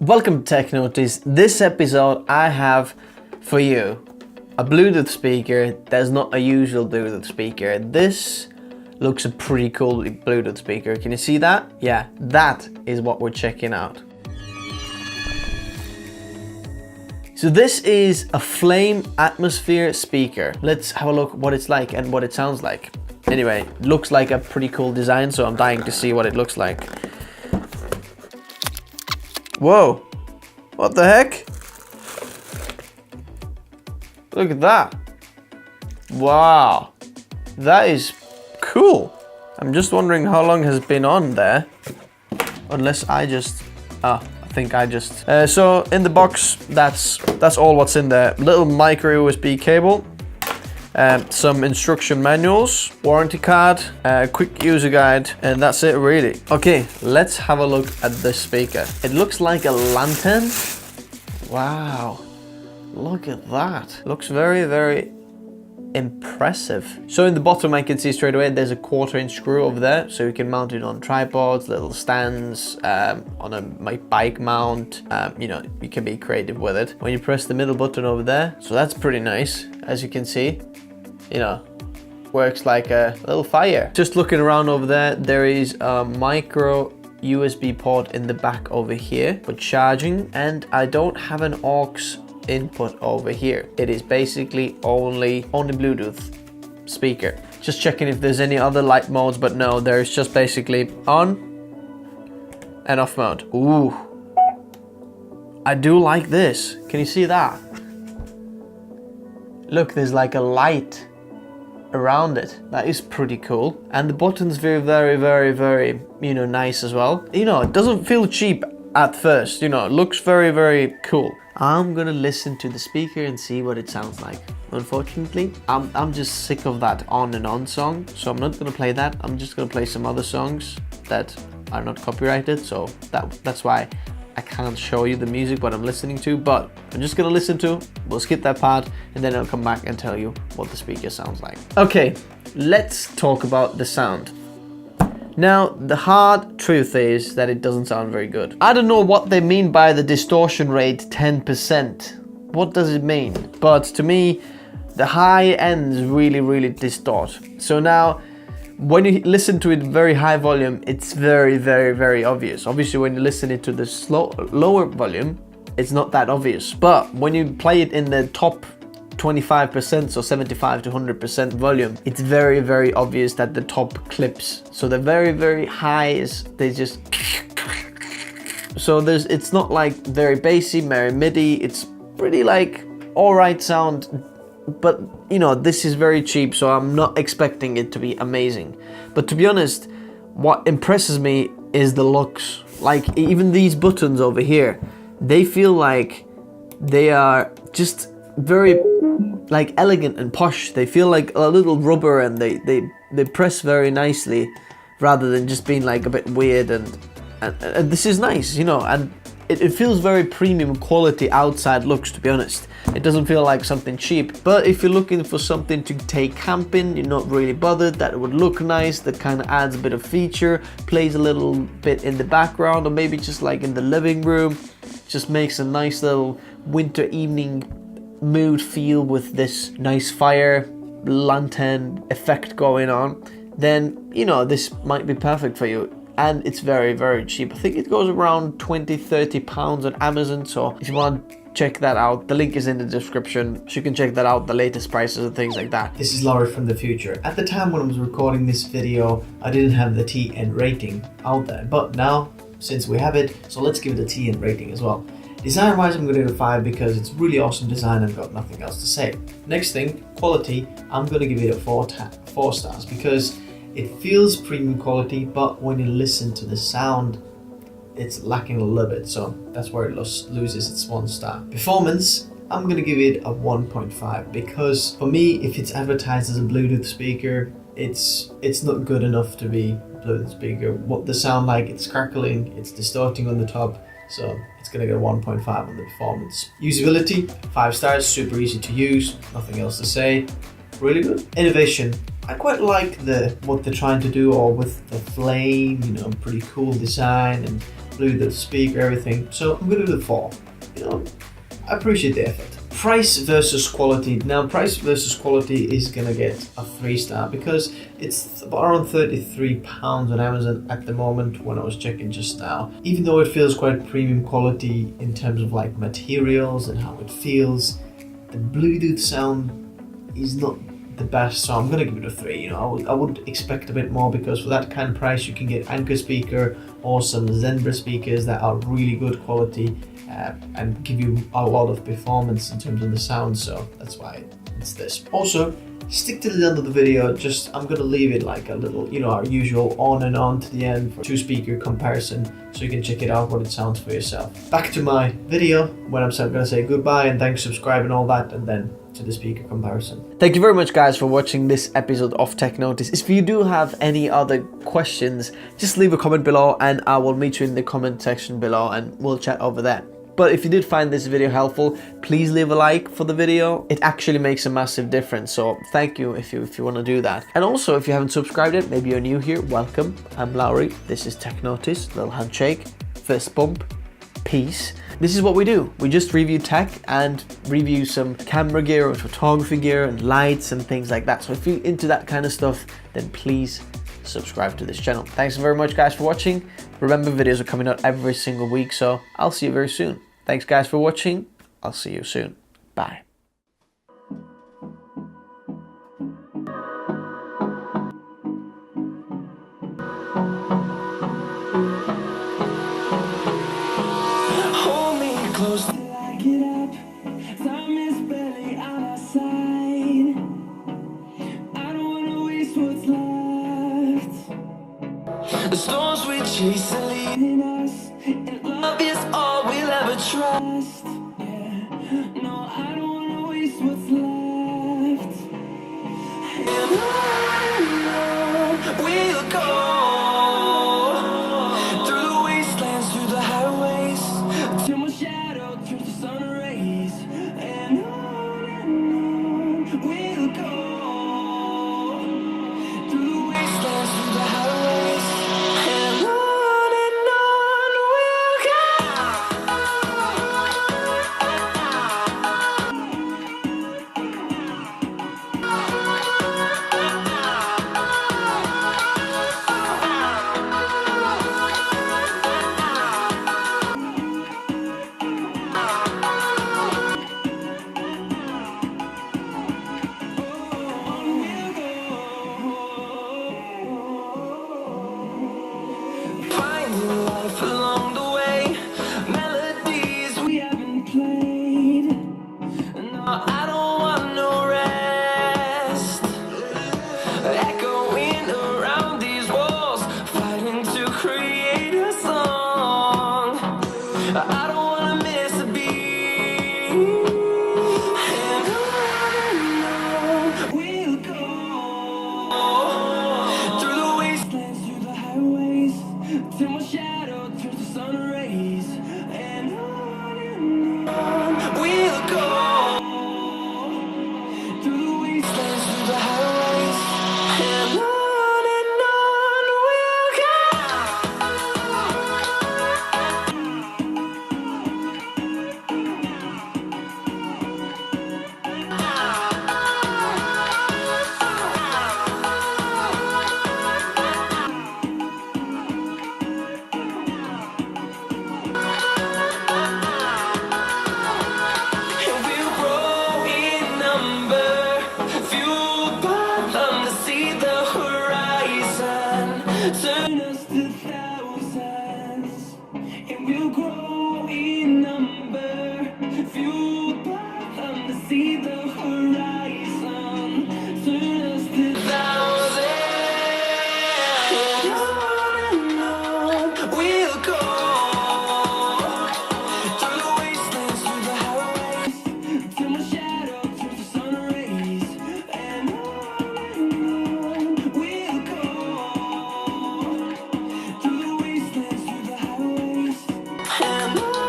Welcome to Tech Notice. This episode I have for you a Bluetooth speaker that's not a usual Bluetooth speaker. This looks a pretty cool Bluetooth speaker. Can you see that? Yeah, that is what we're checking out. So this is a Flame Atmosphere speaker. Let's have a look what it's like and what it sounds like. Anyway, looks like a pretty cool design, so I'm dying to see what it looks like. Whoa, what the heck? Look at that. Wow, that is cool. I'm just wondering how long has it been on there? Unless I just, I think I just. So in the box, that's all what's in there. Little micro USB cable. Some instruction manuals, warranty card, quick user guide, and that's it really. Okay, let's have a look at this speaker. It looks like a lantern. Wow, look at that. Looks very, very impressive. So in the bottom I can see straight away there's a 1/4-inch screw over there, so you can mount it on tripods, little stands, on a bike mount. You know, you can be creative with it. When you press the middle button over there, so that's pretty nice, as you can see. You know, works like a little fire. Just looking around over there, there is a micro USB port in the back over here for charging, and I don't have an aux input over here. It is basically only Bluetooth speaker. Just checking if there's any other light modes, but no, there's just basically on and off mode. Ooh, I do like this. Can you see that? Look, there's like a light around it. That is pretty cool. And the button's very, you know, nice as well. You know, it doesn't feel cheap at first, you know, it looks very cool. I'm gonna listen to the speaker and see what it sounds like. Unfortunately, I'm just sick of that on and on song, so I'm not gonna play that. I'm just gonna play some other songs that are not copyrighted, so that's why I can't show you the music what I'm listening to, but I'm just gonna listen to, we'll skip that part, and then I'll come back and tell you what the speaker sounds like. Okay, let's talk about the sound. Now, the hard truth is that it doesn't sound very good. I don't know what they mean by the distortion rate 10%. What does it mean? But to me, the high ends really distort. So now, when you listen to it very high volume, it's very obvious. Obviously, when you listen it to the lower volume, it's not that obvious. But when you play it in the top 25%, so 75 to 100% volume, it's very obvious that the top clips. So the very highs, they just. So it's not like very bassy, very midi. It's pretty like all right sound. But you know, this is very cheap, so I'm not expecting it to be amazing. But to be honest, what impresses me is the looks. Like even these buttons over here, they feel like they are just very like elegant and posh. They feel like a little rubber, and they press very nicely, rather than just being like a bit weird. And this is nice, you know, and it feels very premium quality outside looks, to be honest. It doesn't feel like something cheap. But if you're looking for something to take camping, you're not really bothered, that would look nice, that kind of adds a bit of feature, plays a little bit in the background, or maybe just like in the living room, just makes a nice little winter evening mood feel with this nice fire lantern effect going on, then you know this might be perfect for you. And it's very cheap. I think it goes around 20-30 pounds on Amazon, so if you want to check that out, the link is in the description, so you can check that out, the latest prices and things like that. This is Lauri from the future. At the time when I was recording this video, I didn't have the TN rating out there, but now since we have it, so let's give it a TN rating as well. Design wise, I'm going to give it a 5 because it's really awesome design and got nothing else to say. Next thing, quality, I'm going to give it a 4 stars because it feels premium quality, but when you listen to the sound, it's lacking a little bit, so that's where it loses its 1 star. Performance, I'm going to give it a 1.5 because for me, if it's advertised as a Bluetooth speaker, it's not good enough to be a Bluetooth speaker. What the sound like, it's crackling, it's distorting on the top, so it's going to get a 1.5 on the performance. Usability, 5 stars, super easy to use, nothing else to say, really good. Innovation, I quite like what they're trying to do, or with the flame, you know, pretty cool design, and Bluetooth speaker, everything. So I'm gonna do the 4. You know, I appreciate the effort. Price versus quality. Now, price versus quality is gonna get a 3-star because it's around £33 on Amazon at the moment when I was checking just now. Even though it feels quite premium quality in terms of like materials and how it feels, the Bluetooth sound is not the best, so I'm gonna give it a 3. You know, I would expect a bit more because for that kind of price you can get Anker speaker or some Zenbra speakers that are really good quality and give you a lot of performance in terms of the sound, so that's why it's this. Also, stick to the end of the video. I'm gonna leave it like a little, you know, our usual on and on to the end for 2-speaker comparison, so you can check it out what it sounds for yourself. Back to my video when I'm gonna say goodbye and thanks, subscribe and all that, and then to the speaker comparison. Thank you very much guys for watching this episode of Tech Notice. If you do have any other questions, just leave a comment below and I will meet you in the comment section below and we'll chat over there. But if you did find this video helpful, please leave a like for the video. It actually makes a massive difference, so thank you if you want to do that. And also, if you haven't subscribed yet, maybe you're new here, welcome. I'm Lauri, this is Tech Notice, little handshake, fist bump, peace. This is what we do. We just review tech and review some camera gear or photography gear and lights and things like that. So if you're into that kind of stuff, then please subscribe to this channel. Thanks very much guys for watching. Remember, videos are coming out every single week, so I'll see you very soon. Thanks guys for watching. I'll see you soon. Bye. Hold me close till I get up. Time is barely on our side. I don't wanna waste what's left. The storms we chase are leading us, and love is all we'll ever trust. Yeah, no, I don't wanna waste what's left. And on we'll go, through the wastelands, through the highways, till my shadow turns to sun rays. And on we'll go, through the wastelands, through the highways. And on we'll go. Finding life along the way, melodies we haven't played. No, I don't want no rest. Echoing around these walls, fighting to create a song. I don't wanna miss a beat. And on we'll go, through the wastelands, through the highways, till my shadow turns to sun rays. And on we'll go, through the wastelands, through the highways. And on we'll go. And we'll grow in number, fueled by them to see the horizon, turn us to thousands. And we'll grow in number, fueled by them to see the horizon, turn us to thousands. And on we'll go, through the wastelands, through the highways, till my shadow turns to sun rays. And on we'll go, through the wastelands, through the highways. And on